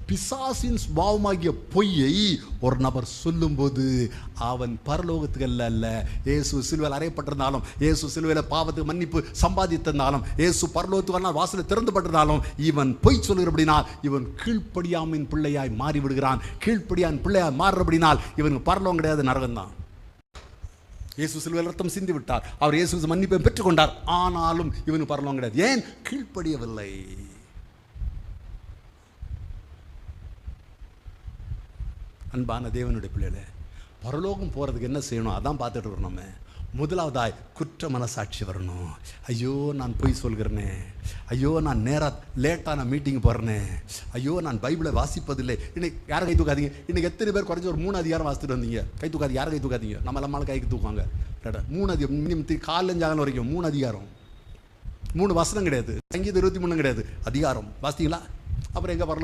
பிசாசின் சுபாவமாகிய பொய்யை ஒரு நபர் சொல்லும்போது அவன் பரலோகத்துக்கு அல்ல. இயேசு சிலுவையில் அறையப்பட்டிருந்தாலும், இயேசு சிலுவையில் பாவத்துக்கு மன்னிப்பு சம்பாதித்திருந்தாலும், இயேசு பரலோகத்துக்கு வாசலை திறந்துபட்டிருந்தாலும், இவன் பொய் சொல்லுகிறபடினால் இவன் கீழ்ப்படியாமின் பிள்ளையாய் மாறிவிடுகிறான். கீழ்ப்படியான் பிள்ளையாய் மாறுறபடினால் இவனுக்கு பரலோகம் கிடையாது, நரகம்தான். இயேசு சிலுவையில் ரத்தம் சிந்தி விட்டார், அவர் இயேசு மன்னிப்பை பெற்றுக்கொண்டார். ஆனாலும் இவனுக்கு பரலோகம் கிடையாது. ஏன்? கீழ்ப்படியவில்லை. அன்பான தேவனுடைய பிள்ளைகளே, பரலோகம் போகிறதுக்கு என்ன செய்யணும் அதான் பார்த்துட்டு இருக்கோம். நம்ம முதலாவதாய் குற்ற மனசாட்சி வரணும். ஐயோ நான் பொய் சொல்கிறேனே, ஐயோ நான் லேட்டாக மீட்டிங் போகிறேனே, ஐயோ நான் பைபிளை வாசிப்பதில்லை. இன்னைக்கு யாரை கை தூக்காதீங்க. இன்றைக்கி எத்தனை பேர் குறைஞ்சி ஒரு 3 அதிகாரம் வாசித்துட்டு வந்தீங்க? கை தூக்காது. யாரை கை தூக்காதீங்க. நம்மளால் கைக்கு தூக்குவாங்க. 3 அதிகாரம் மினிமம் காலையில் ஜாகலம் வரைக்கும் 3 அதிகாரம், 3 வசனம் கிடையாது, சங்கீதம் 23 கிடையாது, அதிகாரம் வாசித்தீங்களா? அப்புறம் எங்கே பரலோகம்